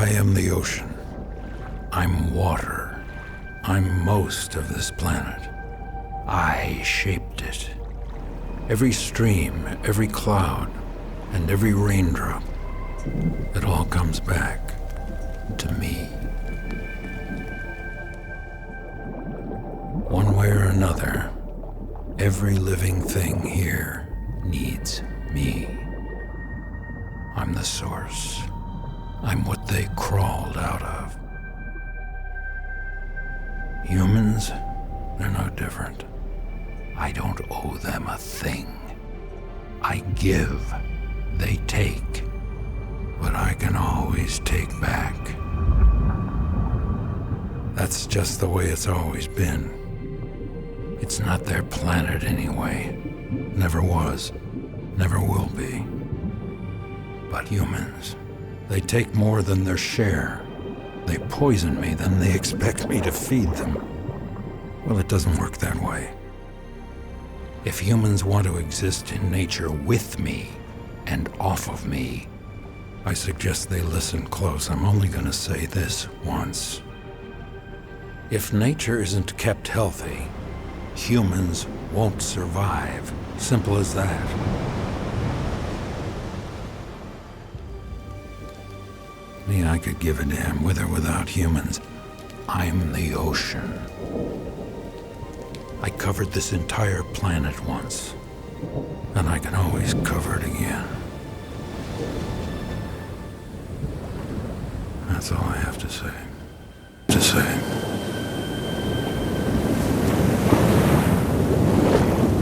I am the ocean. I'm water. I'm most of this planet. I shaped it. Every stream, every cloud, and every raindrop, it all comes back to me. One way or another, every living thing here needs me. I'm the source. I'm what they crawled out of. Humans, they're no different. I don't owe them a thing. I give, they take, but I can always take back. That's just the way it's always been. It's not their planet anyway. Never was, never will be. But humans, they take more than their share. They poison me, then they expect me to feed them. Well, it doesn't work that way. If humans want to exist in nature with me and off of me, I suggest they listen close. I'm only going to say this once. If nature isn't kept healthy, humans won't survive. Simple as that. Me, I could give a damn with or without humans. I'm the ocean. I covered this entire planet once, and I can always cover it again. That's all I have to say.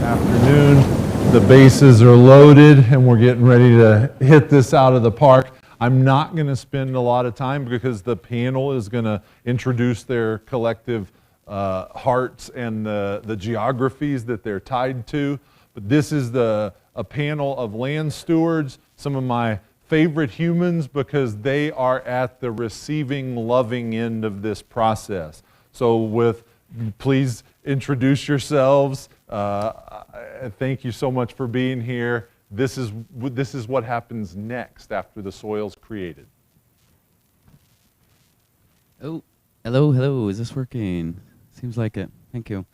Afternoon, the bases are loaded, and we're getting ready to hit this out of the park. I'm not going to spend a lot of time because the panel is going to introduce their collective hearts and the geographies that they're tied to. But this is a panel of land stewards, some of my favorite humans because they are at the receiving, loving end of this process. So please introduce yourselves. Thank you so much for being here. This is what happens next after the soil's created. Oh, hello. Is this working? Seems like it. Thank you.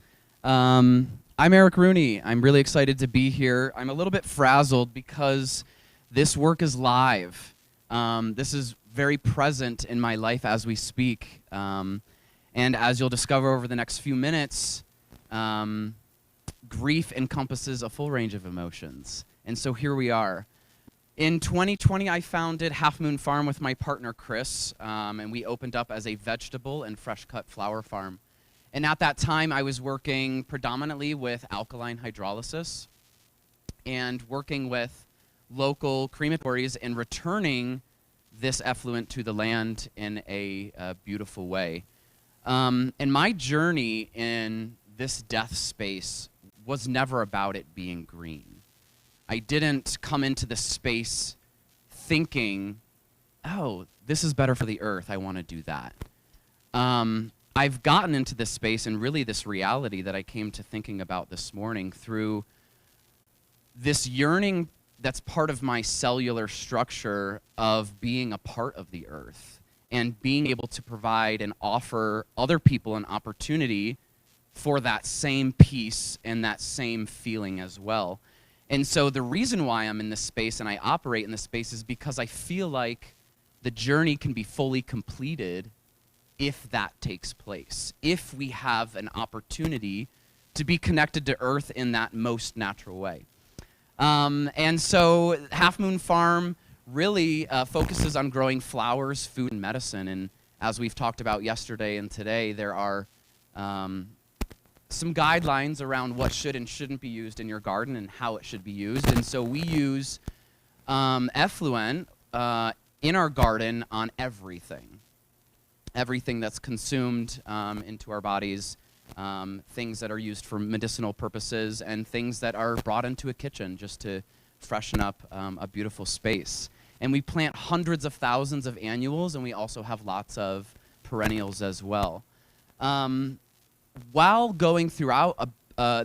I'm Eric Rooney. I'm really excited to be here. I'm a little bit frazzled because this work is live. This is very present in my life as we speak. And as you'll discover over the next few minutes, grief encompasses a full range of emotions. And so here we are. In 2020, I founded Half Moon Farm with my partner, Chris, and we opened up as a vegetable and fresh-cut flower farm. And at that time, I was working predominantly with alkaline hydrolysis and working with local crematories and returning this effluent to the land in a beautiful way. And my journey in this death space was never about it being green. I didn't come into this space thinking, oh, this is better for the earth, I want to do that. I've gotten into this space and really this reality that I came to thinking about this morning through this yearning that's part of my cellular structure of being a part of the earth and being able to provide and offer other people an opportunity for that same peace and that same feeling as well. And so the reason why I'm in this space and I operate in this space is because I feel like the journey can be fully completed if that takes place, if we have an opportunity to be connected to Earth in that most natural way. And so Half Moon Farm really focuses on growing flowers, food, and medicine. And as we've talked about yesterday and today, there are some guidelines around what should and shouldn't be used in your garden and how it should be used. And so we use effluent in our garden on everything that's consumed into our bodies, things that are used for medicinal purposes, and things that are brought into a kitchen just to freshen up a beautiful space. And we plant hundreds of thousands of annuals, and we also have lots of perennials as well. While going throughout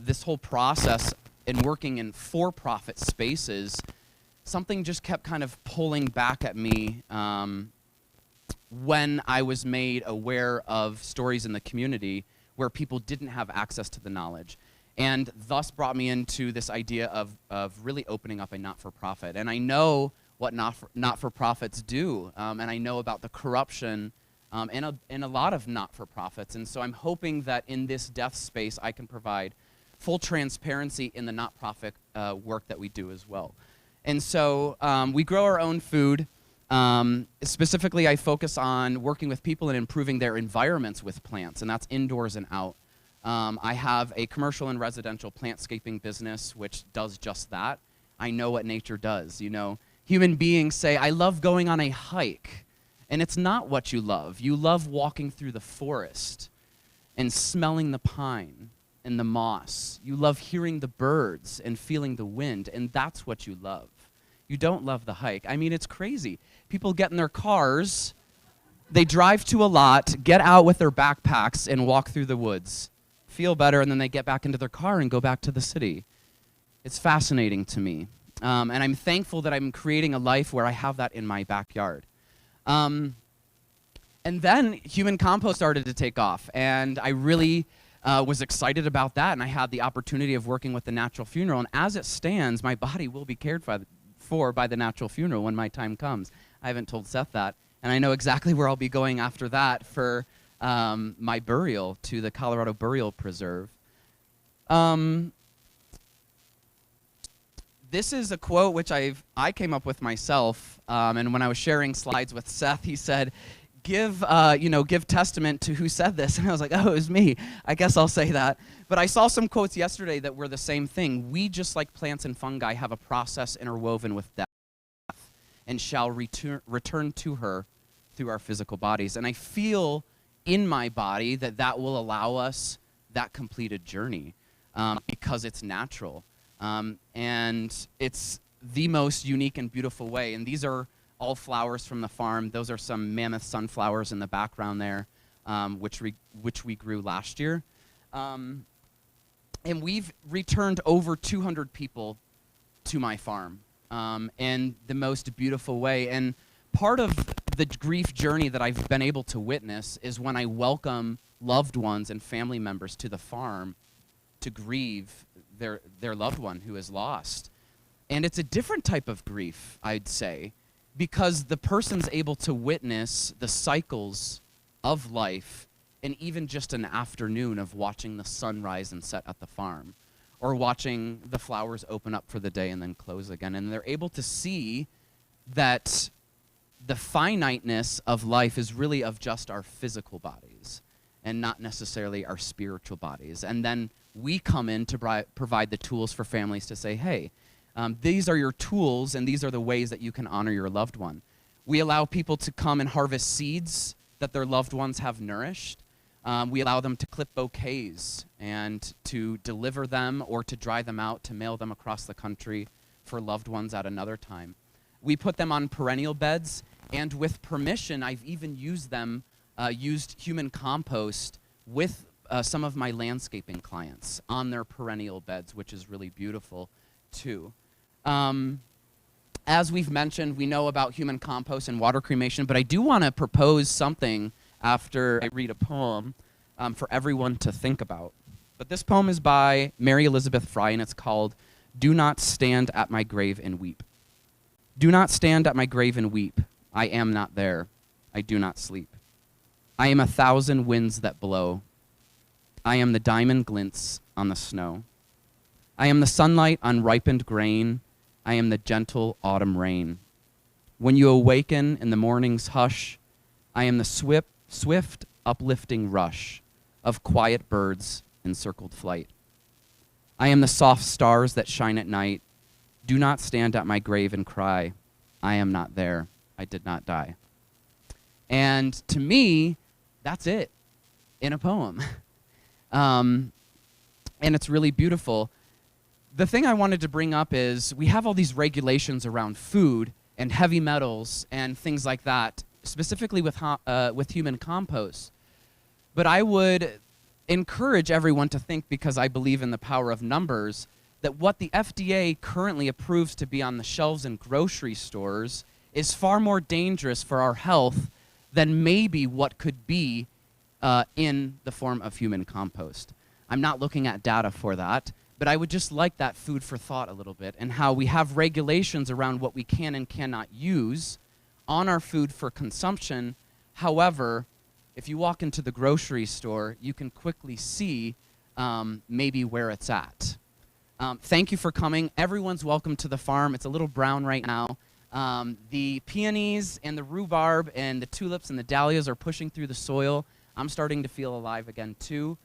this whole process and working in for-profit spaces, something just kept kind of pulling back at me when I was made aware of stories in the community where people didn't have access to the knowledge, and thus brought me into this idea of really opening up a not-for-profit. And I know what not-for-profits do, and I know about the corruption in a lot of not-for-profits. And so I'm hoping that in this deaf space I can provide full transparency in the not-profit work that we do as well. And so we grow our own food. Specifically, I focus on working with people and improving their environments with plants, and that's indoors and out. I have a commercial and residential plantscaping business which does just that. I know what nature does. You know, human beings say, I love going on a hike, and it's not what you love. You love walking through the forest and smelling the pine and the moss. You love hearing the birds and feeling the wind, and that's what you love. You don't love the hike. I mean, it's crazy. People get in their cars, they drive to a lot, get out with their backpacks, and walk through the woods, feel better, and then they get back into their car and go back to the city. It's fascinating to me. And I'm thankful that I'm creating a life where I have that in my backyard. And then human compost started to take off, and I really was excited about that, and I had the opportunity of working with the Natural Funeral, and as it stands, my body will be cared for by the Natural Funeral when my time comes. I haven't told Seth that, and I know exactly where I'll be going after that for my burial to the Colorado Burial Preserve. This is a quote which I came up with myself, and when I was sharing slides with Seth, he said, give testament to who said this. And I was like, oh, it was me. I guess I'll say that. But I saw some quotes yesterday that were the same thing. We, just like plants and fungi, have a process interwoven with death and shall return to her through our physical bodies. And I feel in my body that will allow us that completed journey because it's natural. And it's the most unique and beautiful way. And these are all flowers from the farm. Those are some mammoth sunflowers in the background there, which we grew last year. And we've returned over 200 people to my farm in the most beautiful way. And part of the grief journey that I've been able to witness is when I welcome loved ones and family members to the farm to grieve their loved one who is lost. And it's a different type of grief, I'd say, because the person's able to witness the cycles of life in even just an afternoon of watching the sun rise and set at the farm, or watching the flowers open up for the day and then close again. And they're able to see that the finiteness of life is really of just our physical bodies and not necessarily our spiritual bodies. And then we come in to provide the tools for families to say, hey, these are your tools, and these are the ways that you can honor your loved one. We allow people to come and harvest seeds that their loved ones have nourished. We allow them to clip bouquets and to deliver them or to dry them out to mail them across the country for loved ones at another time. We put them on perennial beds, and with permission, I've even used human compost with some of my landscaping clients on their perennial beds, which is really beautiful too. As we've mentioned, we know about human compost and water cremation, but I do want to propose something after I read a poem for everyone to think about. But this poem is by Mary Elizabeth Fry, and it's called Do Not Stand at My Grave and Weep. Do not stand at my grave and weep. I am not there. I do not sleep. I am 1,000 winds that blow. I am the diamond glints on the snow. I am the sunlight on ripened grain. I am the gentle autumn rain. When you awaken in the morning's hush, I am the swift uplifting rush of quiet birds in circled flight. I am the soft stars that shine at night. Do not stand at my grave and cry. I am not there. I did not die. And to me, that's it in a poem. And it's really beautiful. The thing I wanted to bring up is we have all these regulations around food and heavy metals and things like that, specifically with human compost. But I would encourage everyone to think, because I believe in the power of numbers, that what the FDA currently approves to be on the shelves in grocery stores is far more dangerous for our health than maybe what could be in the form of human compost. I'm not looking at data for that, but I would just like that food for thought a little bit, and how we have regulations around what we can and cannot use on our food for consumption. However, if you walk into the grocery store, you can quickly see maybe where it's at. Thank you for coming. Everyone's welcome to the farm. It's a little brown right now. The peonies and the rhubarb and the tulips and the dahlias are pushing through the soil. I'm starting to feel alive again too.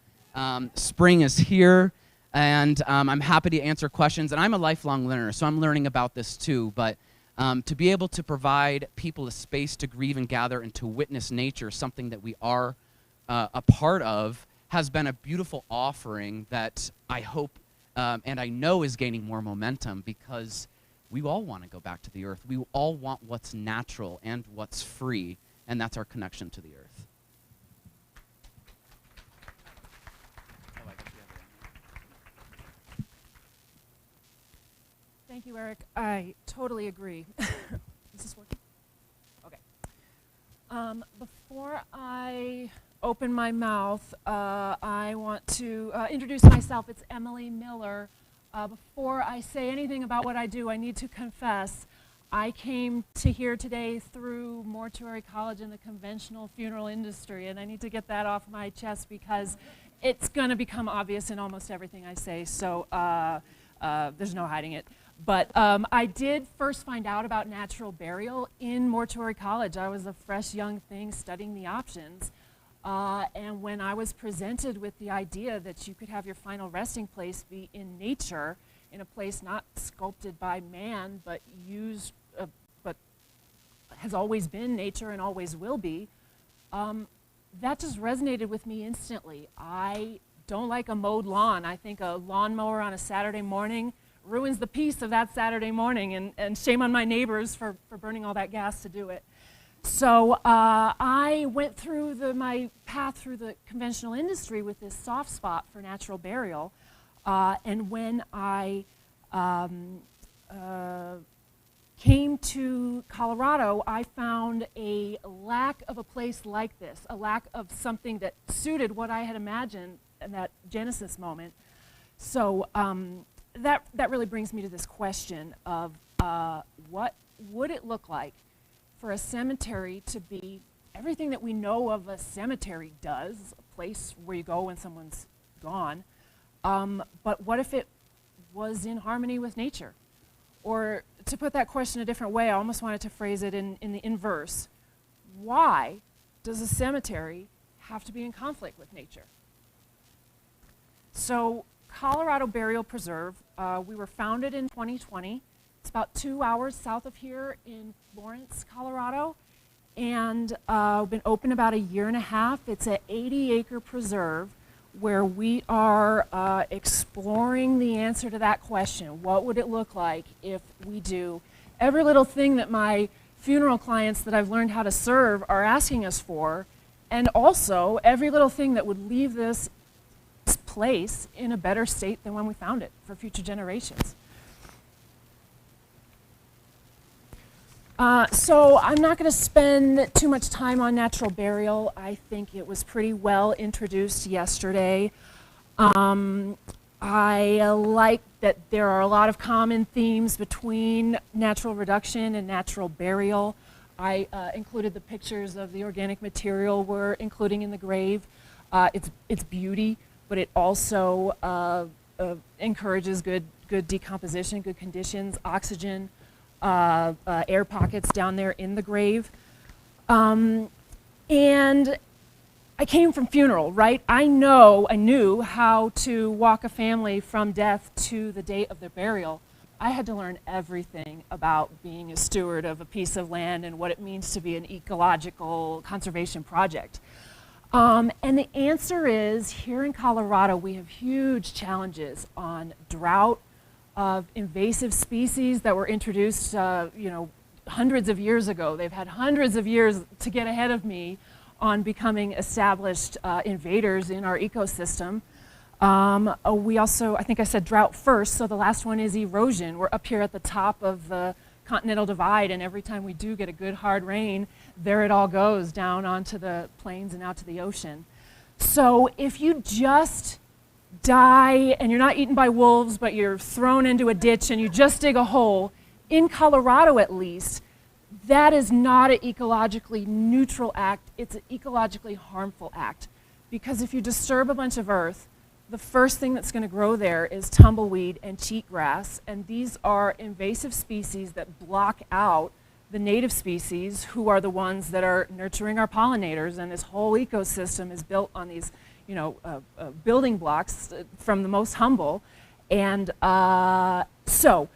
Spring is here, and I'm happy to answer questions. And I'm a lifelong learner, so I'm learning about this too. But to be able to provide people a space to grieve and gather and to witness nature, something that we are a part of, has been a beautiful offering that I hope and I know is gaining more momentum, because we all want to go back to the earth. We all want what's natural and what's free, and that's our connection to the earth. Thank you, Eric. I totally agree. Is this working? Okay. Before I open my mouth, I want to introduce myself. It's Emily Miller. Before I say anything about what I do, I need to confess, I came to here today through Mortuary College and the conventional funeral industry, and I need to get that off my chest because it's going to become obvious in almost everything I say, so there's no hiding it. But I did first find out about natural burial in Mortuary College. I was a fresh young thing studying the options. And when I was presented with the idea that you could have your final resting place be in nature, in a place not sculpted by man, but used, but has always been nature and always will be, that just resonated with me instantly. I don't like a mowed lawn. I think a lawnmower on a Saturday morning ruins the peace of that Saturday morning, and shame on my neighbors for burning all that gas to do it. So I went through my path through the conventional industry with this soft spot for natural burial. And when I came to Colorado, I found a lack of a place like this, a lack of something that suited what I had imagined in that Genesis moment. So that really brings me to this question of what would it look like for a cemetery to be everything that we know of a cemetery does, a place where you go when someone's gone, but what if it was in harmony with nature? Or to put that question a different way, I almost wanted to phrase it in the inverse. Why does a cemetery have to be in conflict with nature? So Colorado Burial Preserve, we were founded in 2020. It's about 2 hours south of here in Lawrence, Colorado, and we've been open about a year and a half. It's an 80-acre preserve where we are exploring the answer to that question. What would it look like if we do every little thing that my funeral clients that I've learned how to serve are asking us for, and also every little thing that would leave this place in a better state than when we found it for future generations. So I'm not going to spend too much time on natural burial. I think it was pretty well introduced yesterday. I like that there are a lot of common themes between natural reduction and natural burial. I included the pictures of the organic material we're including in the grave. It's beauty, but it also encourages good decomposition, good conditions, oxygen, air pockets down there in the grave. And I came from funeral, right? I knew how to walk a family from death to the date of their burial. I had to learn everything about being a steward of a piece of land and what it means to be an ecological conservation project. And the answer is, here in Colorado, we have huge challenges on drought, of invasive species that were introduced, hundreds of years ago. They've had hundreds of years to get ahead of me on becoming established invaders in our ecosystem. We also, I think I said drought first, so the last one is erosion. We're up here at the top of the continental divide, and every time we do get a good hard rain, there it all goes down onto the plains and out to the ocean. So if you just die and you're not eaten by wolves, but you're thrown into a ditch and you just dig a hole, in Colorado at least, that is not an ecologically neutral act, it's an ecologically harmful act. Because if you disturb a bunch of earth, the first thing that's going to grow there is tumbleweed and cheatgrass, and these are invasive species that block out the native species, who are the ones that are nurturing our pollinators, and this whole ecosystem is built on these, building blocks from the most humble. And so,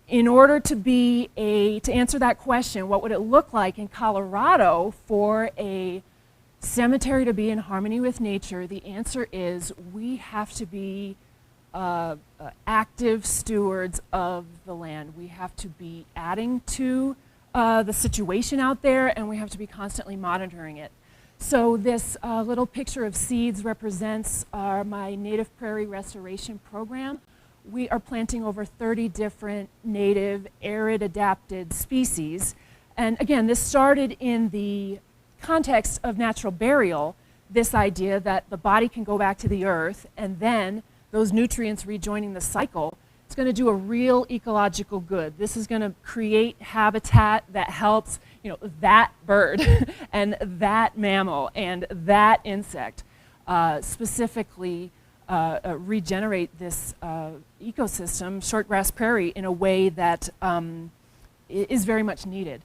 in order to answer that question, what would it look like in Colorado for a cemetery to be in harmony with nature? The answer is we have to be active stewards of the land. We have to be adding to the situation out there, and we have to be constantly monitoring it. So this little picture of seeds represents my native prairie restoration program. We are planting over 30 different native arid adapted species. And again, this started in the context of natural burial, this idea that the body can go back to the earth, and then those nutrients rejoining the cycle, it's going to do a real ecological good. This is going to create habitat that helps, that bird and that mammal and that insect specifically regenerate this ecosystem, shortgrass prairie, in a way that is very much needed.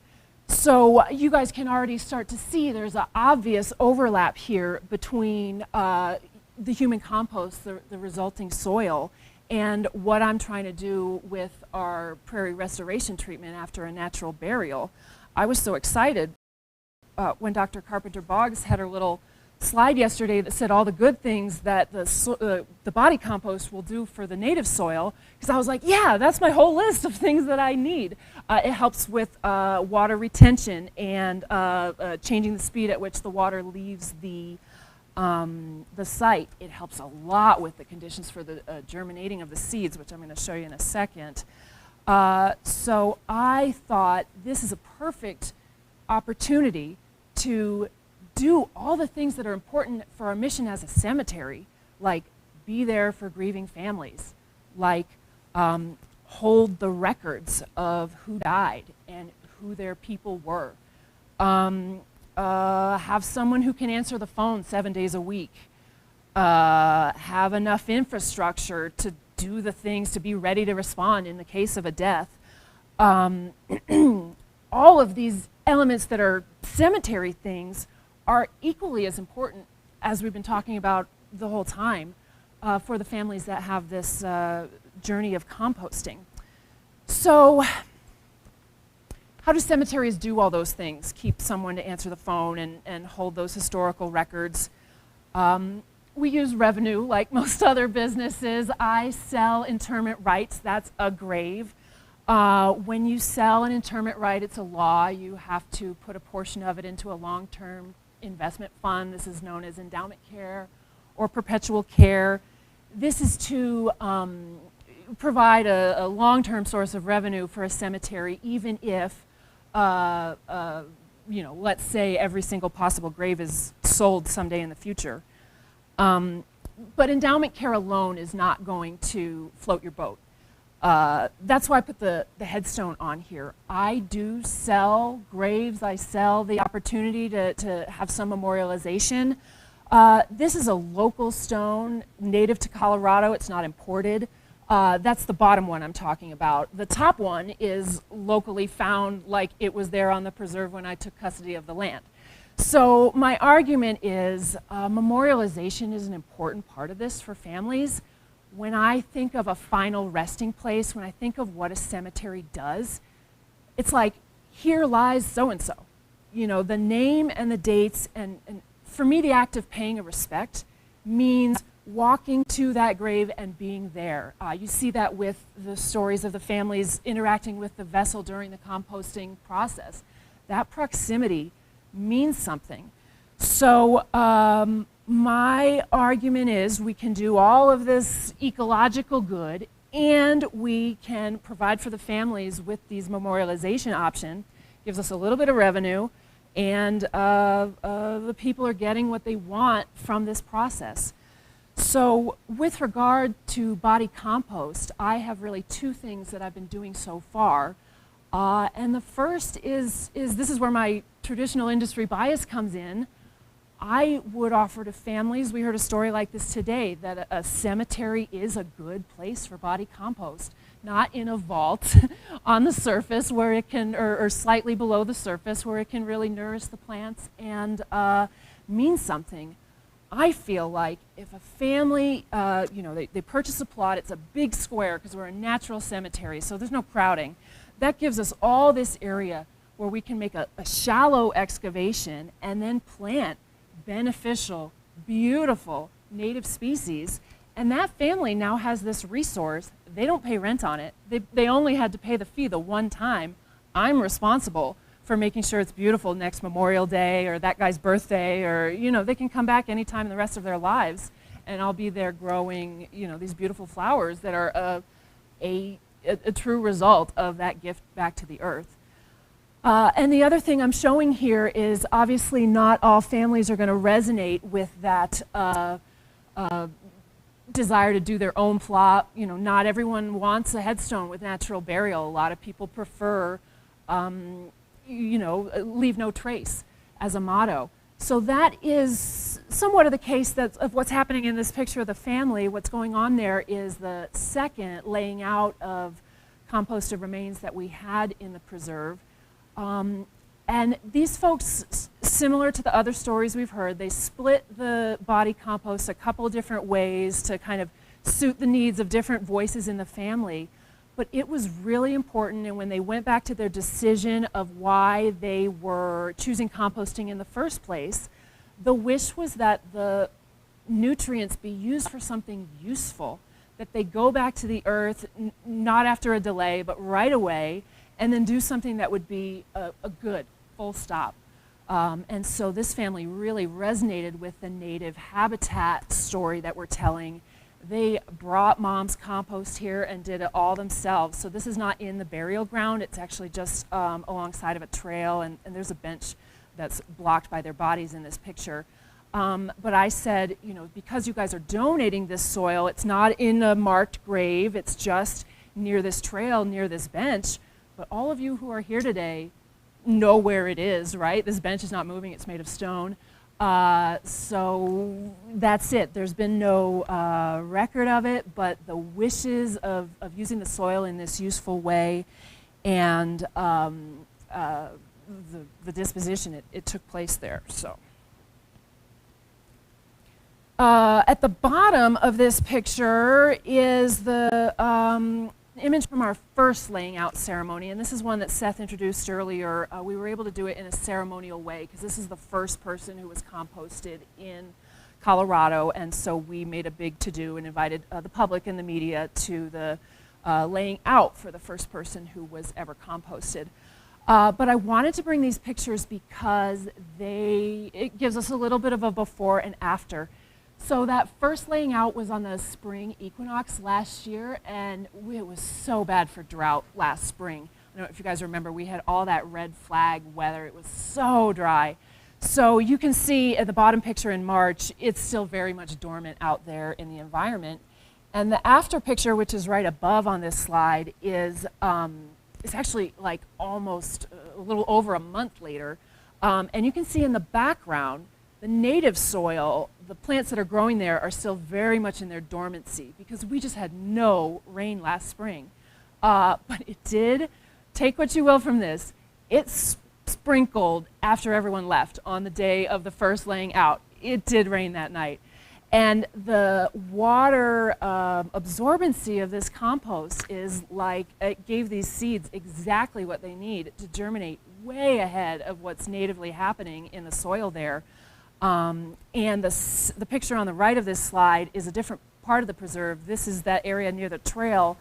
So you guys can already start to see there's an obvious overlap here between the human compost, the resulting soil, and what I'm trying to do with our prairie restoration treatment after a natural burial. I was so excited when Dr. Carpenter-Boggs had her little slide yesterday that said all the good things that the body compost will do for the native soil, because I was like, yeah, that's my whole list of things that I need. It helps with water retention and changing the speed at which the water leaves the site. It helps a lot with the conditions for the germinating of the seeds, which I'm going to show you in a second. So I thought this is a perfect opportunity to do all the things that are important for our mission as a cemetery, like be there for grieving families, like hold the records of who died and who their people were, have someone who can answer the phone 7 days a week, have enough infrastructure to do the things to be ready to respond in the case of a death. All of these elements that are cemetery things are equally as important, as we've been talking about the whole time, for the families that have this journey of composting. So how do cemeteries do all those things? Keep someone to answer the phone and hold those historical records. We use revenue like most other businesses. I sell interment rights. That's a grave. When you sell an interment right, it's a law. You have to put a portion of it into a long-term investment fund. This is known as endowment care or perpetual care. This is to provide a long-term source of revenue for a cemetery, even if, let's say every single possible grave is sold someday in the future. But endowment care alone is not going to float your boat. That's why I put the headstone on here. I do sell graves. I sell the opportunity to have some memorialization. This is a local stone, native to Colorado. It's not imported. That's the bottom one I'm talking about. The top one is locally found, like it was there on the preserve when I took custody of the land. So my argument is memorialization is an important part of this for families. When I think of a final resting place, when I think of what a cemetery does, it's like, here lies so-and-so. The name and the dates, and for me, the act of paying a respect means walking to that grave and being there. You see that with the stories of the families interacting with the vessel during the composting process. That proximity means something. So my argument is we can do all of this ecological good and we can provide for the families with these memorialization option. Gives us a little bit of revenue, and the people are getting what they want from this process. So with regard to body compost, I have really two things that I've been doing so far. And the first is this is where my traditional industry bias comes in. I would offer to families, we heard a story like this today, that a cemetery is a good place for body compost. Not in a vault on the surface where it can, or slightly below the surface where it can really nourish the plants and mean something. I feel like if a family, they purchase a plot, it's a big square because we're a natural cemetery, so there's no crowding. That gives us all this area where we can make a shallow excavation and then plant beneficial, beautiful native species. And that family now has this resource. They don't pay rent on it. They only had to pay the fee the one time. I'm responsible for making sure it's beautiful next Memorial Day or that guy's birthday, or they can come back anytime in the rest of their lives, and I'll be there growing these beautiful flowers that are a true result of that gift back to the earth. And the other thing I'm showing here is obviously not all families are going to resonate with that desire to do their own plot. Not everyone wants a headstone with natural burial. A lot of people prefer, leave no trace as a motto. So that is somewhat of the case of what's happening in this picture of the family. What's going on there is the second laying out of composted remains that we had in the preserve. And these folks, similar to the other stories we've heard, they split the body compost a couple different ways to kind of suit the needs of different voices in the family. But it was really important, and when they went back to their decision of why they were choosing composting in the first place, the wish was that the nutrients be used for something useful, that they go back to the earth, not after a delay, but right away, and then do something that would be a good, full stop. And so this family really resonated with the native habitat story that we're telling. They brought Mom's Compost here and did it all themselves. So this is not in the burial ground. It's actually just alongside of a trail, and there's a bench that's blocked by their bodies in this picture. But I said, because you guys are donating this soil, it's not in a marked grave, it's just near this trail, near this bench. But all of you who are here today know where it is, right? This bench is not moving, it's made of stone. So that's it. There's been no record of it, but the wishes of using the soil in this useful way and the disposition, it took place there. So at the bottom of this picture is the image from our first laying out ceremony, and this is one that Seth introduced earlier. We were able to do it in a ceremonial way because this is the first person who was composted in Colorado, and so we made a big to-do and invited the public and the media to the laying out for the first person who was ever composted. But I wanted to bring these pictures because it gives us a little bit of a before and after. So that first laying out was on the spring equinox last year, and it was so bad for drought last spring. I don't know if you guys remember, we had all that red flag weather. It was so dry. So you can see at the bottom picture in March, it's still very much dormant out there in the environment. And the after picture, which is right above on this slide, is it's actually like almost a little over a month later. And you can see in the background, the native soil, the plants that are growing there are still very much in their dormancy because we just had no rain last spring. But it did, take what you will from this, it sprinkled after everyone left on the day of the first laying out. It did rain that night. And the water absorbency of this compost is like, it gave these seeds exactly what they need to germinate way ahead of what's natively happening in the soil there. And the picture on the right of this slide is a different part of the preserve. This is that area near the trail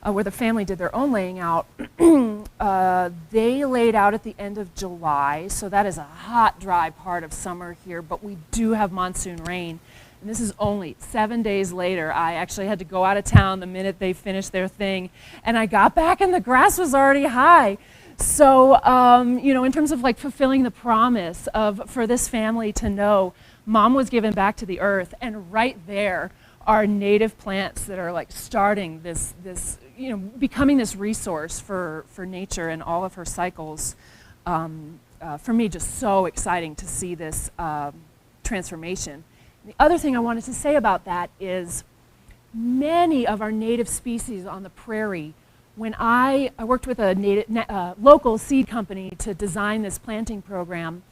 where the family did their own laying out. They laid out at the end of July, so that is a hot, dry part of summer here, but we do have monsoon rain. And this is only 7 days later. I actually had to go out of town the minute they finished their thing. And I got back and the grass was already high. So, you know, in terms of like fulfilling the promise for this family to know Mom was given back to the earth, and right there are native plants that are like starting this you know, becoming this resource for nature and all of her cycles. For me, just so exciting to see this transformation. The other thing I wanted to say about that is many of our native species on the prairie, when I worked with a local seed company to design this planting program,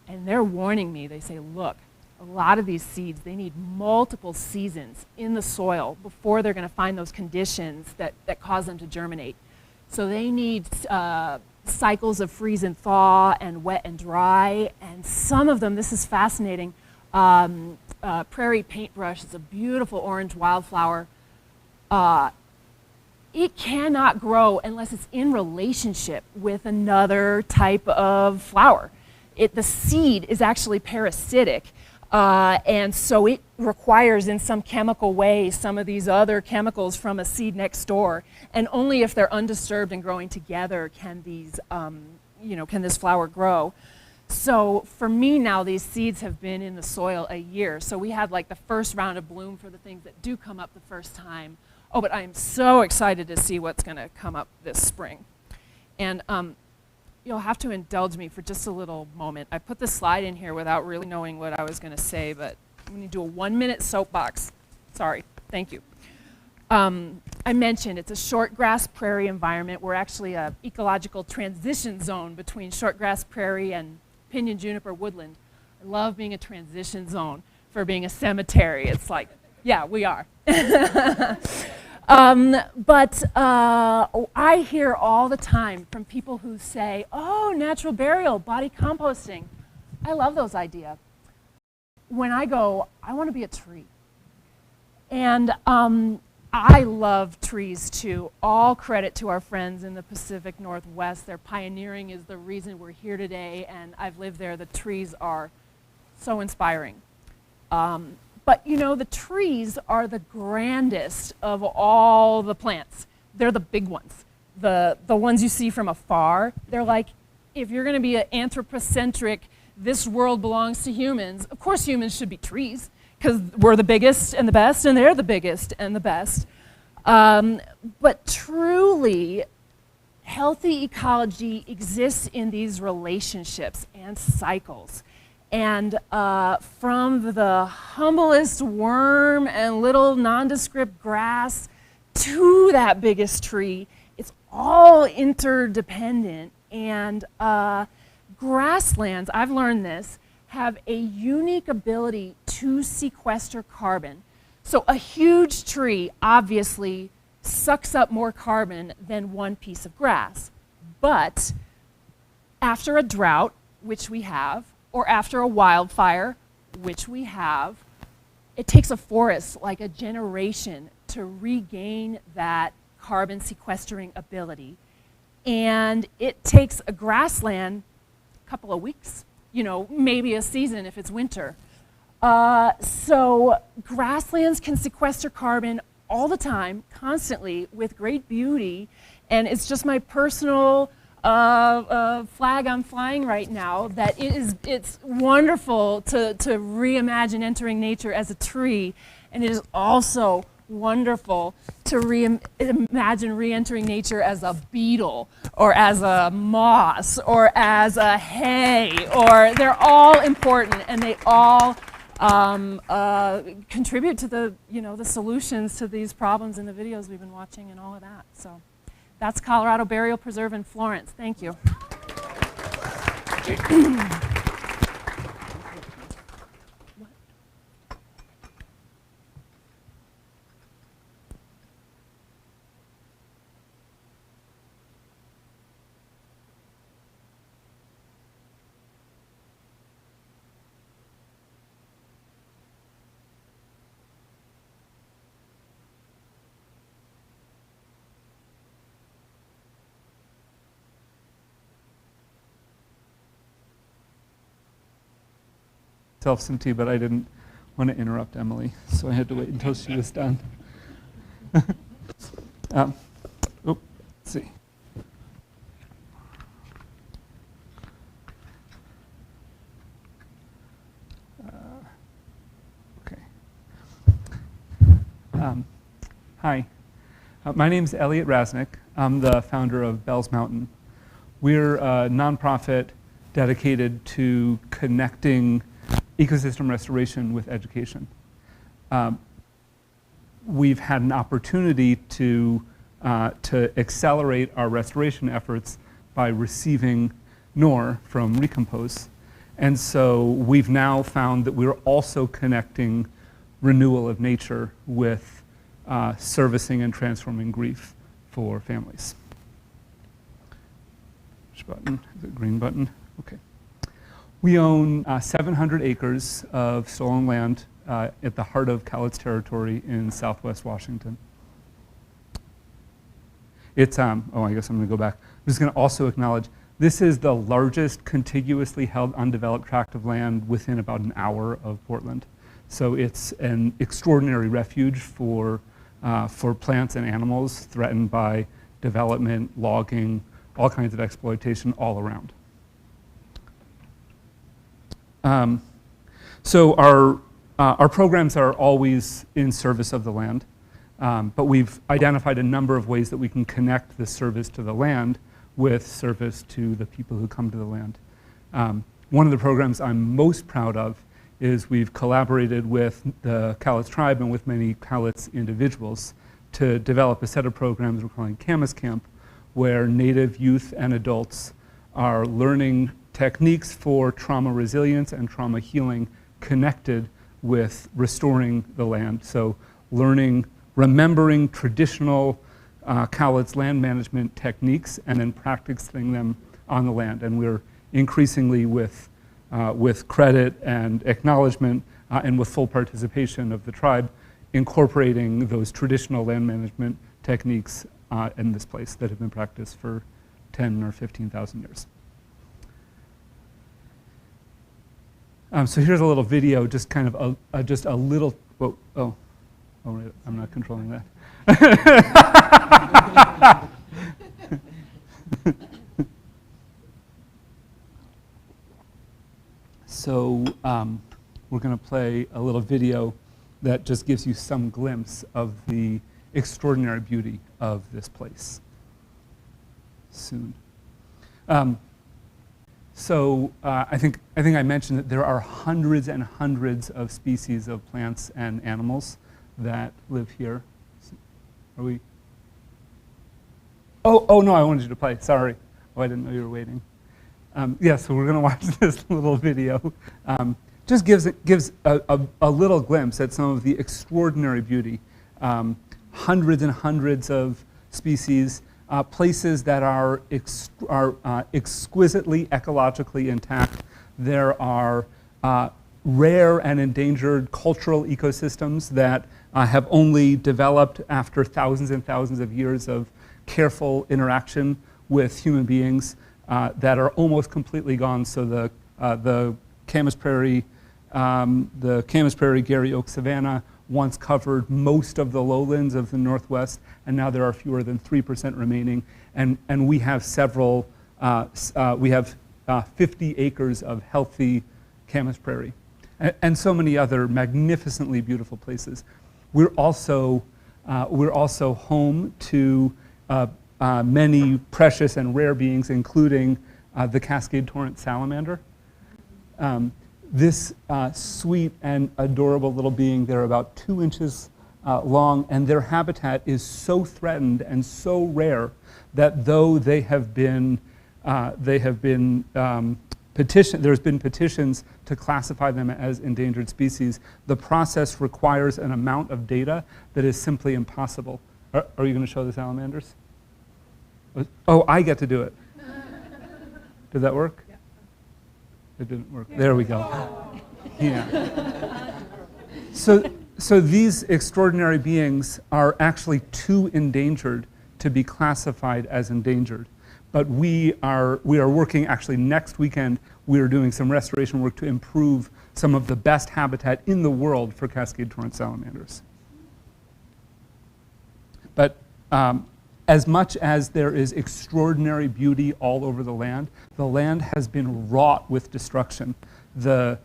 and they're warning me, they say, look, a lot of these seeds, they need multiple seasons in the soil before they're going to find those conditions that cause them to germinate. So they need cycles of freeze and thaw and wet and dry, and some of them, this is fascinating, prairie paintbrush is a beautiful orange wildflower. It cannot grow unless it's in relationship with another type of flower. The seed is actually parasitic, and so it requires in some chemical way some of these other chemicals from a seed next door, and only if they're undisturbed and growing together can these, you know, can this flower grow. So for me now, these seeds have been in the soil a year. So we had like the first round of bloom for the things that do come up the first time. Oh, but I am so excited to see what's going to come up this spring. And you'll have to indulge me for just a little moment. I put this slide in here without really knowing what I was going to say, but I'm going to do a 1-minute soapbox. Sorry. Thank you. I mentioned it's a shortgrass prairie environment. We're actually an ecological transition zone between shortgrass prairie and pinyon juniper woodland. I love being a transition zone for being a cemetery. It's like, yeah, we are. But I hear all the time from people who say, oh, natural burial, body composting. I love those ideas. When I go, I want to be a tree. And I love trees too. All credit to our friends in the Pacific Northwest. Their pioneering is the reason we're here today, and I've lived there. The trees are so inspiring. But you know, the trees are the grandest of all the plants. They're the big ones. The ones you see from afar, they're like, if you're going to be an anthropocentric, this world belongs to humans, of course humans should be trees, because we're the biggest and the best, and they're the biggest and the best. But truly, healthy ecology exists in these relationships and cycles. And from the humblest worm and little nondescript grass to that biggest tree, it's all interdependent. And grasslands, I've learned this, have a unique ability to sequester carbon. So a huge tree obviously sucks up more carbon than one piece of grass. But after a drought, which we have, or after a wildfire, which we have, it takes a forest like a generation to regain that carbon sequestering ability. And it takes a grassland a couple of weeks, you know, maybe a season if it's winter. So grasslands can sequester carbon all the time, constantly, with great beauty. And it's just my personal flag I'm flying right now that it's wonderful to reimagine entering nature as a tree. And it is also wonderful to imagine re-entering nature as a beetle or as a moss or as a hay, or they're all important and they all contribute to the, you know, the solutions to these problems in the videos we've been watching and all of that. So that's Colorado Burial Preserve in Florence. Thank you. Self some tea, but I didn't want to interrupt Emily, so I had to wait until she was done. Let's see. Okay. Hi. My name's Elliot Rasenick. I'm the founder of Bell's Mountain. We're a nonprofit dedicated to connecting ecosystem restoration with education. We've had an opportunity to accelerate our restoration efforts by receiving NOR from Recompose. And so we've now found that we're also connecting renewal of nature with servicing and transforming grief for families. Which button? Is it green button? Okay. We own 700 acres of stolen land at the heart of Cowlitz territory in southwest Washington. It's, I guess I'm going to go back. I'm just going to also acknowledge this is the largest contiguously held undeveloped tract of land within about an hour of Portland. So it's an extraordinary refuge for plants and animals threatened by development, logging, all kinds of exploitation all around. So our programs are always in service of the land, but we've identified a number of ways that we can connect the service to the land with service to the people who come to the land. One of the programs I'm most proud of is we've collaborated with the Cowlitz tribe and with many Cowlitz individuals to develop a set of programs we're calling Camas Camp, where Native youth and adults are learning techniques for trauma resilience and trauma healing connected with restoring the land. So remembering traditional Cowlitz land management techniques and then practicing them on the land. And we're increasingly with credit and acknowledgement and with full participation of the tribe, incorporating those traditional land management techniques in this place that have been practiced for 10 or 15,000 years. So here's a little video, just kind of just a little, right, I'm not controlling that. So we're going to play a little video that just gives you some glimpse of the extraordinary beauty of this place soon. So I think I mentioned that there are hundreds and hundreds of species of plants and animals that live here. Are we? Oh no, I wanted you to play. Sorry. Oh, I didn't know you were waiting. Yeah, so we're going to watch this little video. Just gives a little glimpse at some of the extraordinary beauty. Hundreds and hundreds of species. Places that are exquisitely ecologically intact. There are rare and endangered cultural ecosystems that have only developed after thousands and thousands of years of careful interaction with human beings that are almost completely gone. So the Camas Prairie Gary Oak Savanna once covered most of the lowlands of the Northwest, and now there are fewer than 3% remaining. And we have several, we have 50 acres of healthy Camas Prairie, and so many other magnificently beautiful places. We're also home to many precious and rare beings, including the Cascade Torrent salamander. This sweet and adorable little being, they're about 2 inches long, and their habitat is so threatened and so rare that though there's been petitions to classify them as endangered species, the process requires an amount of data that is simply impossible. Are you going to show the salamanders? Oh, I get to do it. Did that work? It didn't work. There we go. Yeah. So these extraordinary beings are actually too endangered to be classified as endangered. But we are working, actually next weekend, we are doing some restoration work to improve some of the best habitat in the world for Cascade torrent salamanders. But as much as there is extraordinary beauty all over the land has been wrought with destruction. The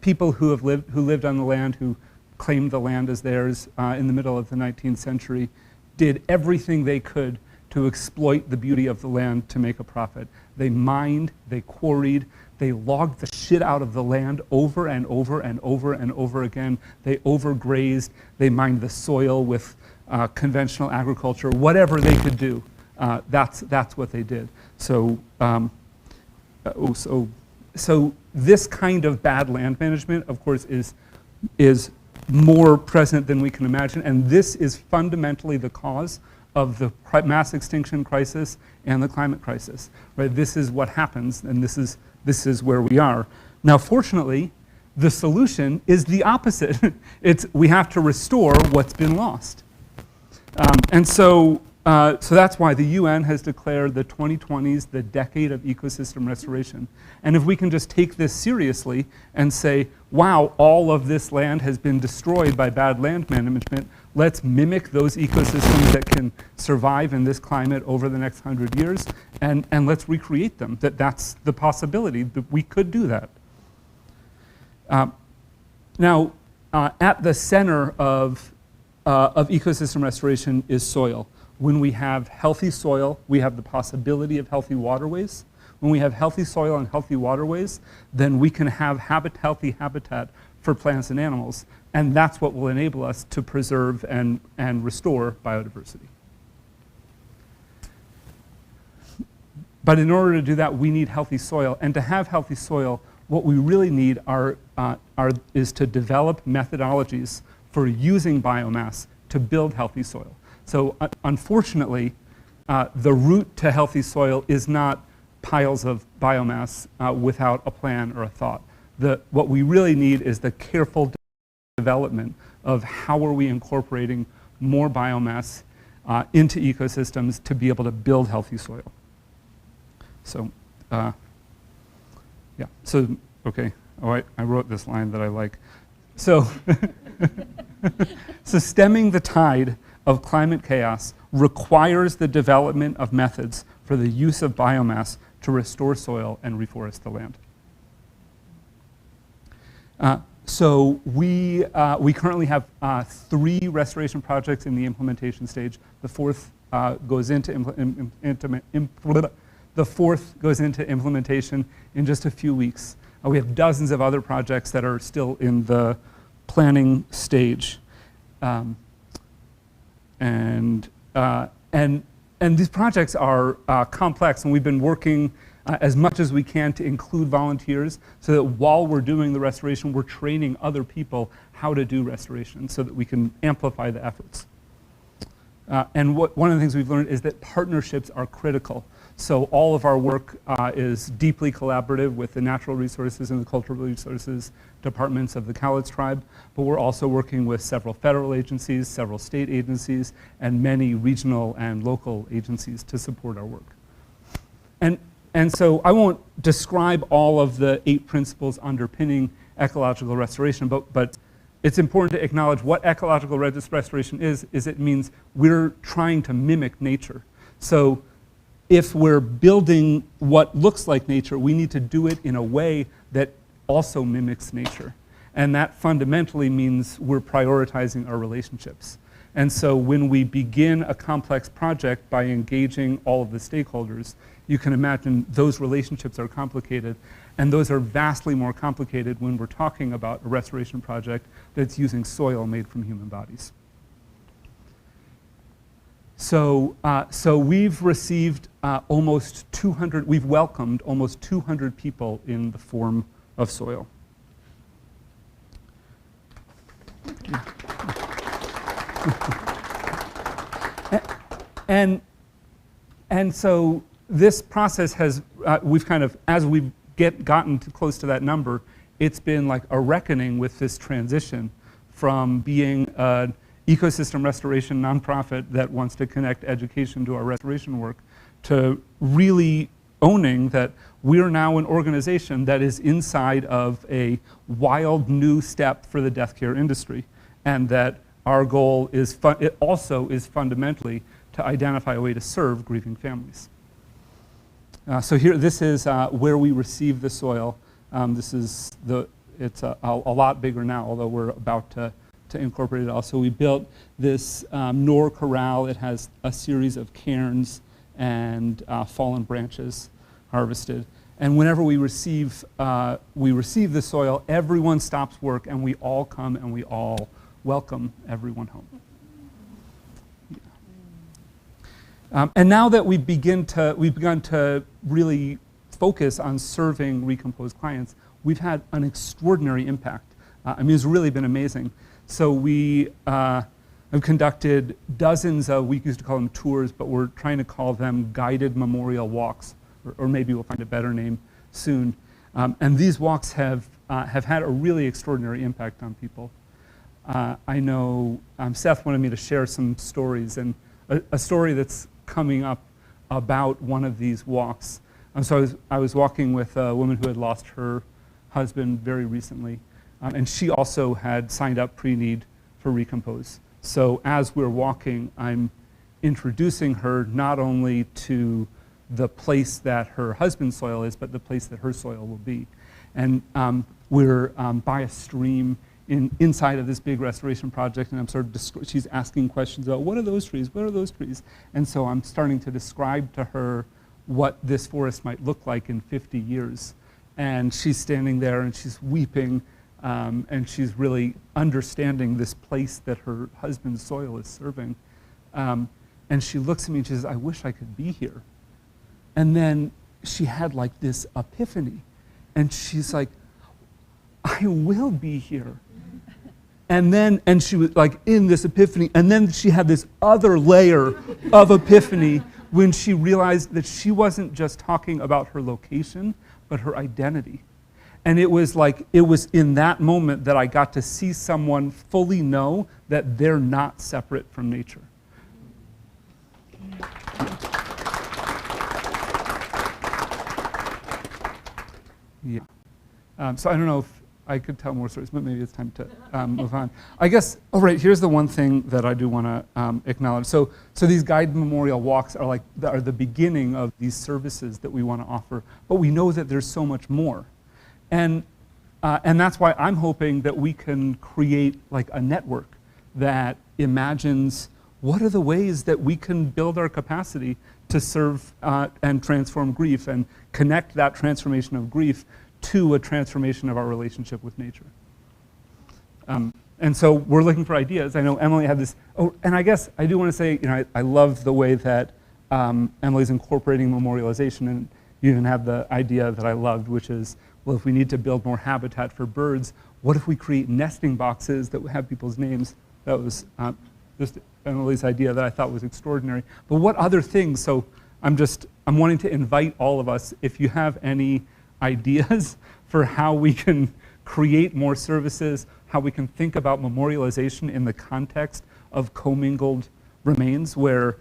people who lived on the land, who claimed the land as theirs in the middle of the 19th century, did everything they could to exploit the beauty of the land to make a profit. They mined, they quarried, they logged the shit out of the land over and over and over and over again. They overgrazed, they mined the soil with conventional agriculture, whatever they could do. That's what they did. So this kind of bad land management, of course, is more present than we can imagine, and this is fundamentally the cause of the mass extinction crisis and the climate crisis. Right? This is what happens, and this is where we are. Now, fortunately, the solution is the opposite. We have to restore what's been lost. So that's why the UN has declared the 2020s the decade of ecosystem restoration. And if we can just take this seriously and say, wow, all of this land has been destroyed by bad land management, let's mimic those ecosystems that can survive in this climate over the next 100 years, and let's recreate them. That's the possibility that we could do that. Now, at the center of ecosystem restoration is soil. When we have healthy soil, we have the possibility of healthy waterways. When we have healthy soil and healthy waterways, then we can have healthy habitat for plants and animals. And that's what will enable us to preserve and restore biodiversity. But in order to do that, we need healthy soil. And to have healthy soil, what we really need is to develop methodologies for using biomass to build healthy soil. So unfortunately, the route to healthy soil is not piles of biomass without a plan or a thought. What we really need is the careful development of how are we incorporating more biomass into ecosystems to be able to build healthy soil. So, yeah, so, okay, oh, I wrote this line that I like. So, so stemming the tide of climate chaos requires the development of methods for the use of biomass to restore soil and reforest the land. So we currently have 3 restoration projects in the implementation stage. The fourth goes into implementation in just a few weeks. We have dozens of other projects that are still in the planning stage. And these projects are complex, and we've been working as much as we can to include volunteers so that while we're doing the restoration, we're training other people how to do restoration so that we can amplify the efforts. And one of the things we've learned is that partnerships are critical. So all of our work is deeply collaborative with the natural resources and the cultural resources departments of the Cowlitz tribe, but we're also working with several federal agencies, several state agencies, and many regional and local agencies to support our work. And so I won't describe all of the 8 principles underpinning ecological restoration, but it's important to acknowledge what ecological restoration is it means we're trying to mimic nature. So if we're building what looks like nature, we need to do it in a way that also mimics nature. And that fundamentally means we're prioritizing our relationships. And so when we begin a complex project by engaging all of the stakeholders, you can imagine those relationships are complicated, and those are vastly more complicated when we're talking about a restoration project that's using soil made from human bodies. So we've received almost 200, we've welcomed almost 200 people in the form of soil. And so this process has, we've kind of, as we've gotten close to that number, it's been like a reckoning with this transition from being an ecosystem restoration nonprofit that wants to connect education to our restoration work to really owning that we're now an organization that is inside of a wild new step for the death care industry, and that our goal is it also is fundamentally to identify a way to serve grieving families. So here, this is where we receive the soil. It's a lot bigger now, although we're about to incorporate it all. So we built this Nor corral. It has a series of cairns and fallen branches harvested. And whenever we receive the soil, everyone stops work and we all come and we all welcome everyone home. And now that we've begun to really focus on serving recomposed clients, we've had an extraordinary impact. I mean, it's really been amazing. So we have conducted dozens of, we used to call them tours, but we're trying to call them guided memorial walks, or maybe we'll find a better name soon. And these walks have had a really extraordinary impact on people. I know Seth wanted me to share some stories, and a story that's coming up about one of these walks. So I was walking with a woman who had lost her husband very recently, and she also had signed up pre-need for Recompose. So as we're walking, I'm introducing her not only to the place that her husband's soil is, but the place that her soil will be. And we're by a stream inside of this big restoration project, and I'm sort of she's asking questions about, what are those trees? What are those trees? And so I'm starting to describe to her what this forest might look like in 50 years. And she's standing there and she's weeping, and she's really understanding this place that her husband's soil is serving. And she looks at me and she says, I wish I could be here. And then she had like this epiphany, and she's like, I will be here. And she was like in this epiphany, and then she had this other layer of epiphany when she realized that she wasn't just talking about her location, but her identity. And it was in that moment that I got to see someone fully know that they're not separate from nature. Yeah. So I don't know if I could tell more stories, but maybe it's time to move on. I guess, here's the one thing that I do want to acknowledge. So these guided memorial walks are the beginning of these services that we want to offer, but we know that there's so much more. And that's why I'm hoping that we can create like a network that imagines what are the ways that we can build our capacity to serve and transform grief and connect that transformation of grief to a transformation of our relationship with nature. And so we're looking for ideas. I know Emily had this, and I guess I do want to say, I love the way that Emily's incorporating memorialization, and you even have the idea that I loved, which is, well, if we need to build more habitat for birds, what if we create nesting boxes that have people's names? That was just Emily's idea that I thought was extraordinary. But what other things? So I'm wanting to invite all of us, if you have any ideas for how we can create more services, how we can think about memorialization in the context of commingled remains where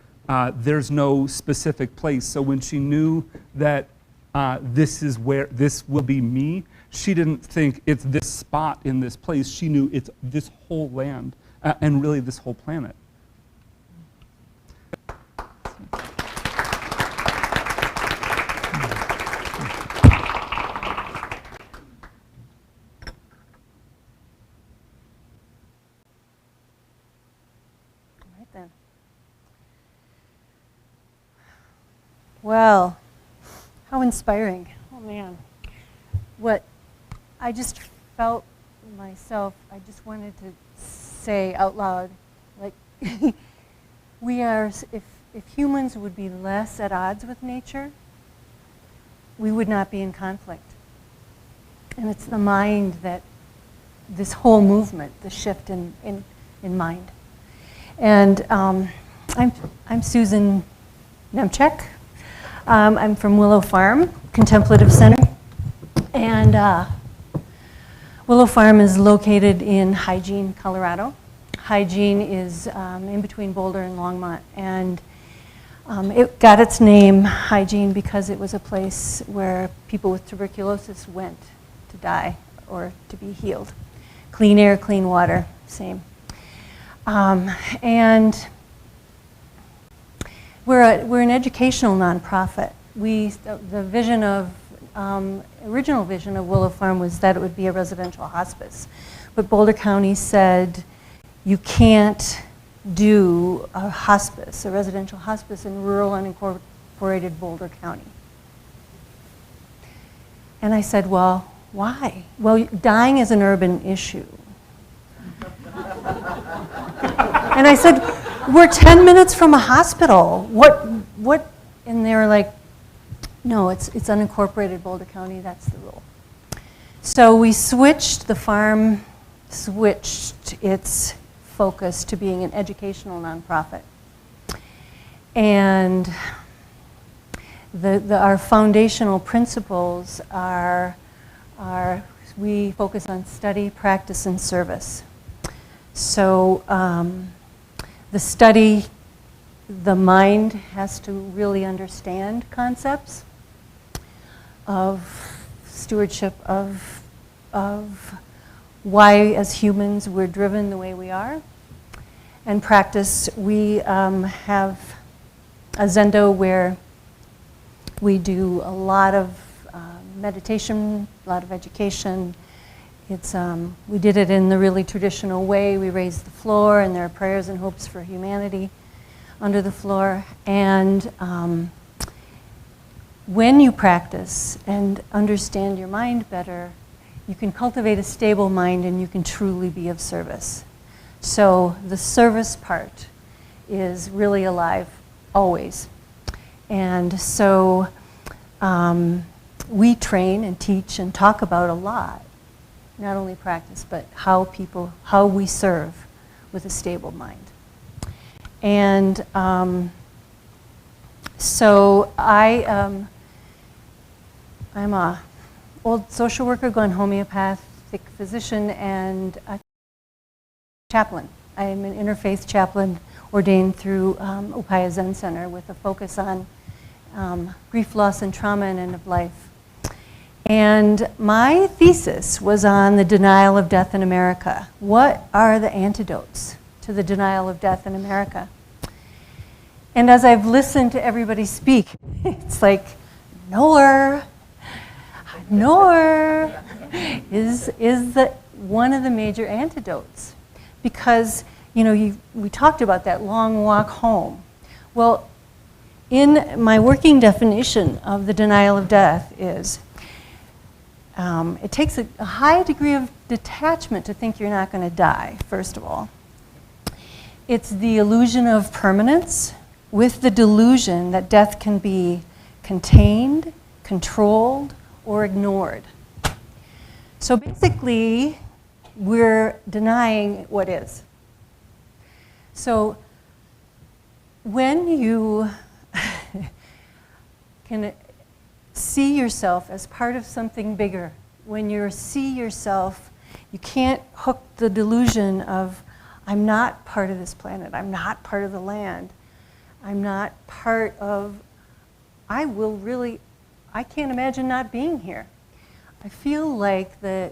there's no specific place. So when she knew that this is where this will be me, she didn't think it's this spot in this place. She knew it's this whole land and really this whole planet. Well, how inspiring. Oh man. What I just felt myself, I just wanted to say out loud, like we are, if humans would be less at odds with nature, we would not be in conflict. And it's the mind that, this whole movement, the shift in mind. And I'm Susan Nemcek. I'm from Willow Farm, Contemplative Center. And Willow Farm is located in Hygiene, Colorado. Hygiene is in between Boulder and Longmont. And It got its name, hygiene, because it was a place where people with tuberculosis went to die or to be healed. Clean air, clean water, same. And we're an educational nonprofit. The vision of, original vision of Willow Farm was that it would be a residential hospice. But Boulder County said, you can't do a hospice, a residential hospice in rural unincorporated Boulder County. And I said, well, why? Well, dying is an urban issue. And I said, we're 10 minutes from a hospital. What? And they were like, no, it's unincorporated Boulder County, that's the rule. So we switched, the farm switched its focus to being an educational nonprofit. And our foundational principles are we focus on study, practice, and service. So the study, the mind has to really understand concepts of stewardship, of why as humans we're driven the way we are. And practice, we have a Zendo where we do a lot of meditation, a lot of education. We did it in the really traditional way. We raise the floor, and there are prayers and hopes for humanity under the floor. And when you practice and understand your mind better, you can cultivate a stable mind and you can truly be of service. So the service part is really alive, always. And so we train and teach and talk about a lot, not only practice, but how we serve with a stable mind. And so I'm a old social worker, gone homeopathic physician, and a chaplain. I am an interfaith chaplain ordained through Upaya Zen Center with a focus on grief, loss, and trauma and end of life. And my thesis was on the denial of death in America. What are the antidotes to the denial of death in America? And as I've listened to everybody speak, it's like, nor is one of the major antidotes. Because, we talked about that long walk home. Well, in my working definition of the denial of death is, it takes a high degree of detachment to think you're not going to die, first of all. It's the illusion of permanence with the delusion that death can be contained, controlled, or ignored. So basically, we're denying what is. So when you can see yourself as part of something bigger, when you see yourself, you can't hook the delusion of, I'm not part of this planet, I'm not part of the land, I'm not part of, I can't imagine not being here. I feel like the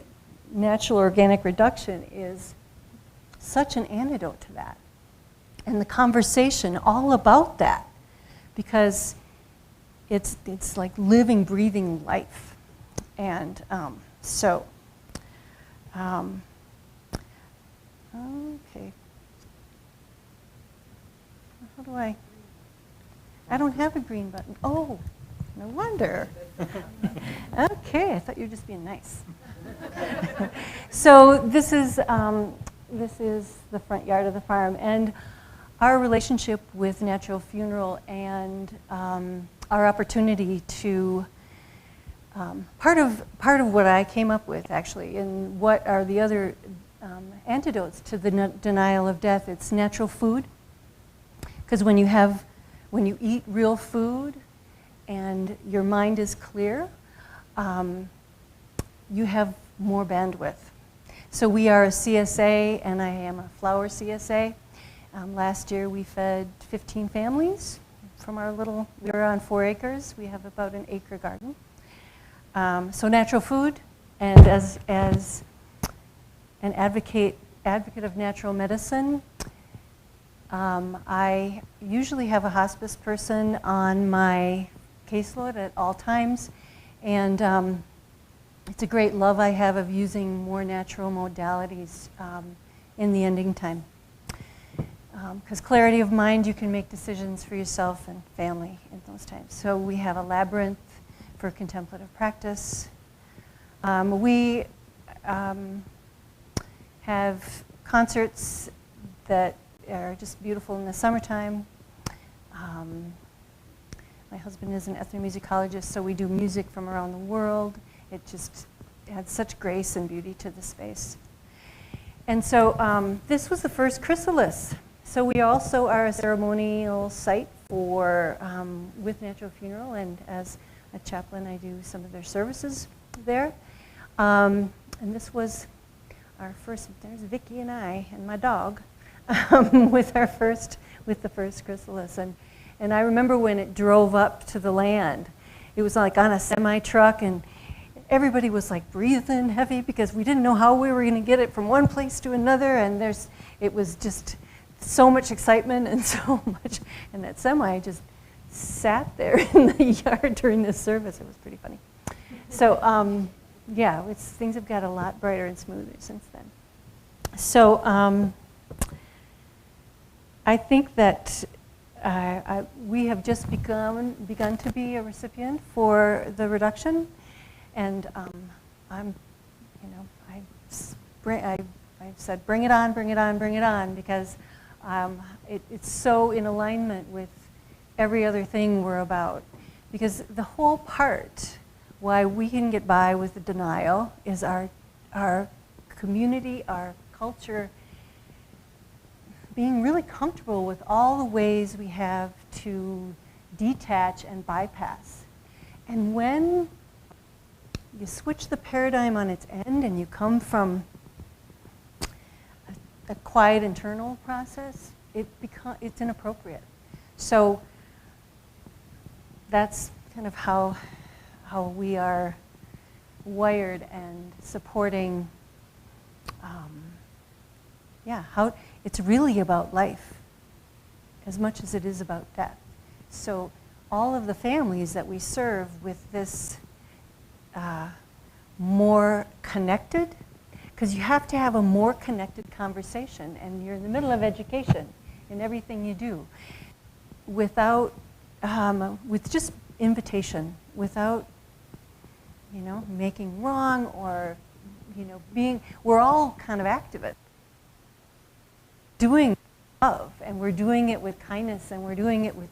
natural organic reduction is such an antidote to that. And the conversation all about that, because it's like living, breathing life. And okay. How do I don't have a green button. Oh, no wonder. Okay, I thought you were just being nice. So this is the front yard of the farm, and our relationship with Natural Funeral and our opportunity to part of what I came up with actually, and what are the other antidotes to the denial of death. It's natural food, because when you eat real food and your mind is clear, you have more bandwidth. So we are a CSA, and I am a flower CSA. Last year we fed 15 families from our little, we're on 4 acres. We have about an acre garden. So natural food, and as an advocate of natural medicine, I usually have a hospice person on my caseload at all times, and it's a great love I have of using more natural modalities in the ending time. Because clarity of mind, you can make decisions for yourself and family in those times. So we have a labyrinth for contemplative practice. We have concerts that are just beautiful in the summertime. My husband is an ethnomusicologist, so we do music from around the world. It just adds such grace and beauty to the space. And so this was the first chrysalis. So we also are a ceremonial site for with Natural Funeral, and as a chaplain I do some of their services there. And this was our first, there's Vicky and I and my dog with the first chrysalis. And I remember when it drove up to the land, it was like on a semi-truck, and everybody was like breathing heavy because we didn't know how we were going to get it from one place to another, and it was just so much excitement and so much, and that semi just sat there in the yard during this service. It was pretty funny. So yeah, things have got a lot brighter and smoother since then. So I think that we have just begun to be a recipient for the reduction, and I've said bring it on, bring it on, bring it on, because it's so in alignment with every other thing we're about. Because the whole part why we can get by with the denial is our community, our culture, being really comfortable with all the ways we have to detach and bypass. And when you switch the paradigm on its end and you come from a quiet internal process, it's inappropriate. So that's kind of how we are wired and supporting, how it's really about life as much as it is about death. So all of the families that we serve with this more connected, because you have to have a more connected conversation, and you're in the middle of education in everything you do, without, with just invitation, without, making wrong or, we're all kind of activists. Doing love, and we're doing it with kindness, and we're doing it with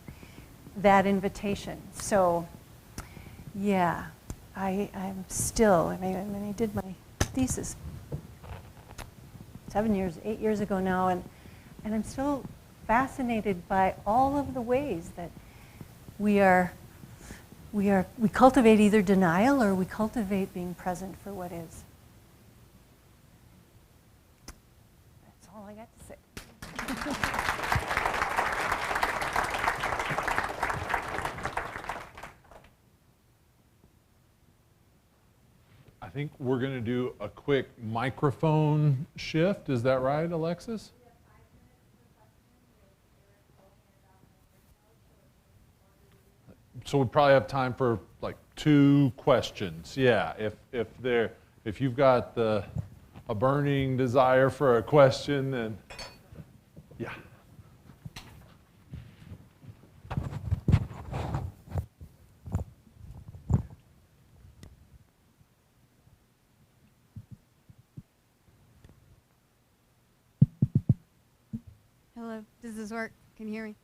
that invitation. So, yeah, I'm still, I did my thesis 8 years ago now, and I'm still fascinated by all of the ways that we cultivate either denial or we cultivate being present for what is. That's all I got to say. I think we're going to do a quick microphone shift. Is that right, Alexis? So we probably have time for like 2 questions. Yeah, if you've got a burning desire for a question, then yeah. Hello, does this work? Can you hear me?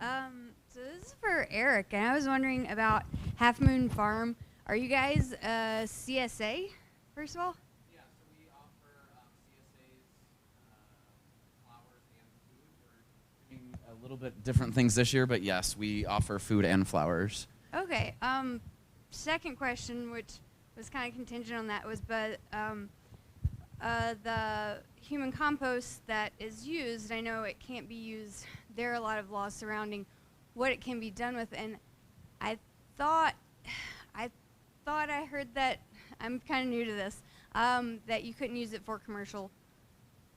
Yeah. So this is for Eric, and I was wondering about Half Moon Farm. Are you guys CSA, first of all? Yeah, so we offer CSAs, flowers, and food. We're doing a little bit different things this year, but yes, we offer food and flowers. Okay. Second question, which was kind of contingent on that, was the human compost that is used, I know it can't be used. There are a lot of laws surrounding what it can be done with. And I thought I heard that, I'm kind of new to this, that you couldn't use it for commercial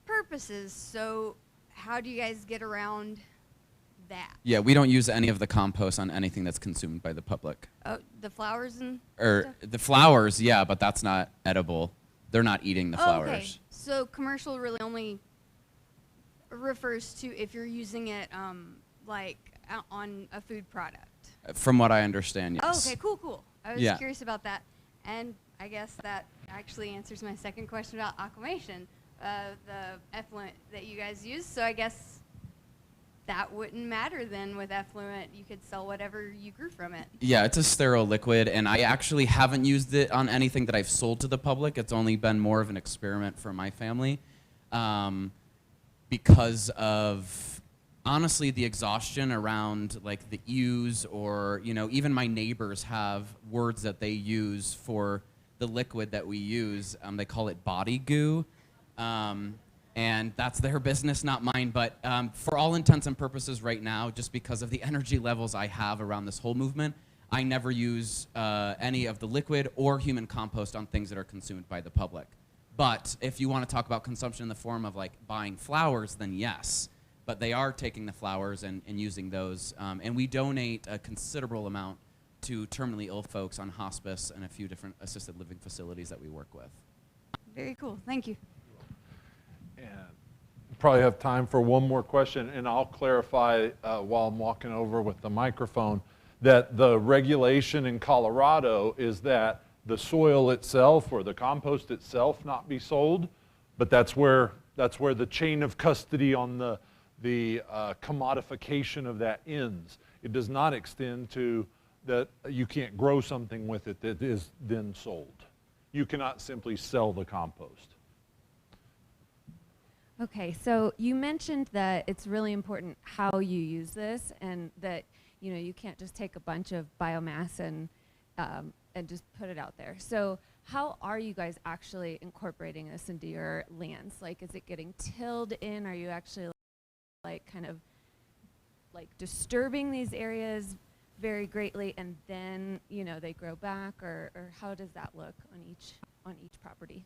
purposes. So how do you guys get around that? Yeah, we don't use any of the compost on anything that's consumed by the public. Oh, the flowers and Or stuff? the flowers, yeah, but that's not edible. They're not eating the Oh, flowers. okay. So commercial really only refers to if you're using it like on a food product. From what I understand, Oh, yes. okay, cool. I was Yeah. curious about that. And I guess that actually answers my second question about aquamation, the effluent that you guys use. So I guess that wouldn't matter then with effluent. You could sell whatever you grew from it. Yeah, it's a sterile liquid, and I actually haven't used it on anything that I've sold to the public. It's only been more of an experiment for my family because of, honestly, the exhaustion around like the ewes, or even my neighbors have words that they use for the liquid that we use. They call it body goo. And that's their business, not mine. But for all intents and purposes right now, just because of the energy levels I have around this whole movement, I never use any of the liquid or human compost on things that are consumed by the public. But if you want to talk about consumption in the form of like buying flowers, then yes. But they are taking the flowers and using those. And we donate a considerable amount to terminally ill folks on hospice and a few different assisted living facilities that we work with. Very cool. Thank you. And probably have time for one more question, and I'll clarify while I'm walking over with the microphone that the regulation in Colorado is that the soil itself or the compost itself not be sold, but that's where the chain of custody on the commodification of that ends. It does not extend to that you can't grow something with it that is then sold. You cannot simply sell the compost. Okay, so you mentioned that it's really important how you use this, and that you can't just take a bunch of biomass and just put it out there. So how are you guys actually incorporating this into your lands? Like, is it getting tilled in? Are you actually like kind of like disturbing these areas very greatly, and then they grow back, or how does that look on each property?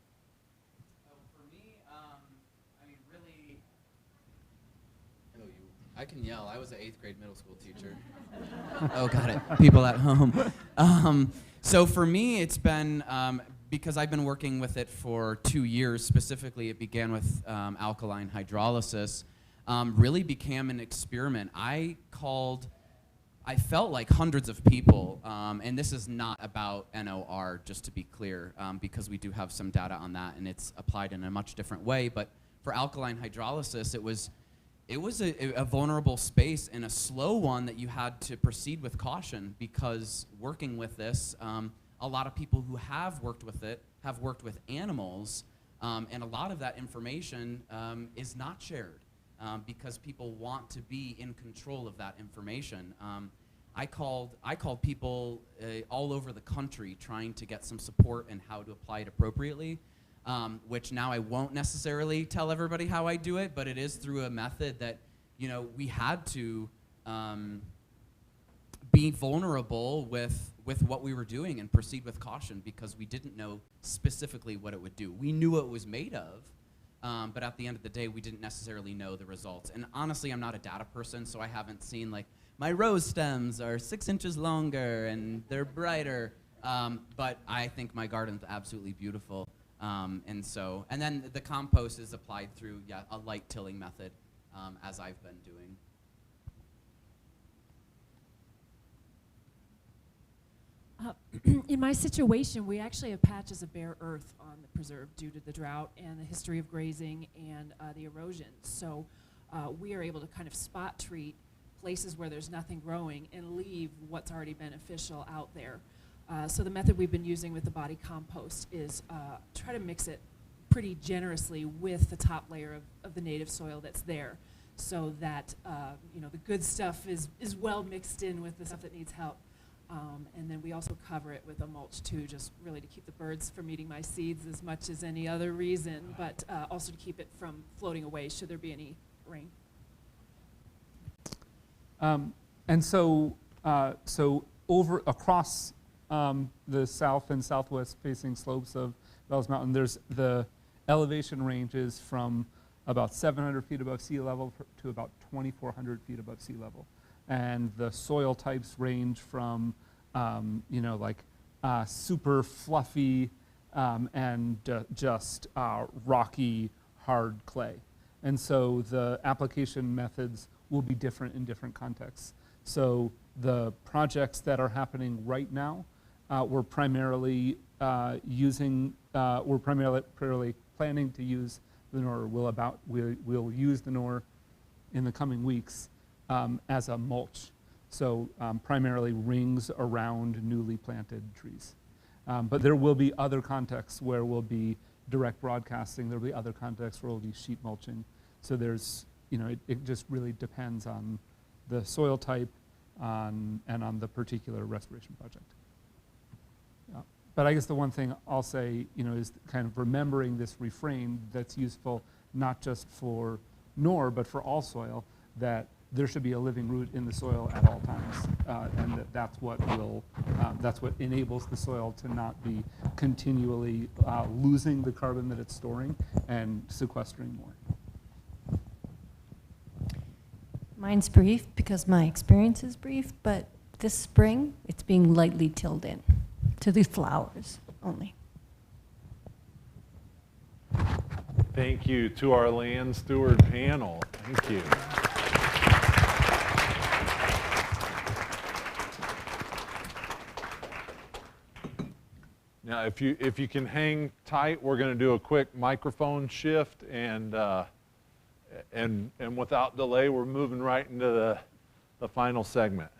I can yell. I was an 8th grade middle school teacher. Oh, got it. People at home. So for me, it's been, because I've been working with it for 2 years, specifically it began with alkaline hydrolysis, really became an experiment. I felt like hundreds of people, and this is not about NOR, just to be clear, because we do have some data on that, and it's applied in a much different way. But for alkaline hydrolysis, it was a vulnerable space and a slow one that you had to proceed with caution, because working with this, a lot of people who have worked with it have worked with animals, and a lot of that information is not shared because people want to be in control of that information. I called people all over the country trying to get some support and how to apply it appropriately. Which now I won't necessarily tell everybody how I do it, but it is through a method that, we had to be vulnerable with what we were doing and proceed with caution, because we didn't know specifically what it would do. We knew what it was made of, but at the end of the day, we didn't necessarily know the results. And honestly, I'm not a data person, so I haven't seen like, my rose stems are 6 inches longer and they're brighter, but I think my garden's absolutely beautiful. And then the compost is applied through a light tilling method, as I've been doing. In my situation, we actually have patches of bare earth on the preserve due to the drought and the history of grazing and the erosion. So we are able to kind of spot treat places where there's nothing growing and leave what's already beneficial out there. So the method we've been using with the body compost is try to mix it pretty generously with the top layer of the native soil that's there, so that the good stuff is well mixed in with the stuff that needs help. And then we also cover it with a mulch too, just really to keep the birds from eating my seeds as much as any other reason, but also to keep it from floating away should there be any rain. And so, over across the south and southwest facing slopes of Bells Mountain, there's the elevation ranges from about 700 feet above sea level to about 2,400 feet above sea level. And the soil types range from, super fluffy and just rocky, hard clay. And so the application methods will be different in different contexts. So the projects that are happening right now, we're primarily planning to use the Nor. We'll use the Nor in the coming weeks as a mulch. So primarily rings around newly planted trees. But there will be other contexts where we'll be direct broadcasting. There'll be other contexts where we'll be sheet mulching. So there's, it just really depends on the soil type and on the particular restoration project. But I guess the one thing I'll say, is kind of remembering this refrain that's useful not just for Nor, but for all soil, that there should be a living root in the soil at all times, and that's what enables the soil to not be continually losing the carbon that it's storing and sequestering more. Mine's brief because my experience is brief, but this spring it's being lightly tilled in to the flowers only. Thank you to our land steward panel. Thank you. Now, if you can hang tight, we're going to do a quick microphone shift, and without delay, we're moving right into the final segment.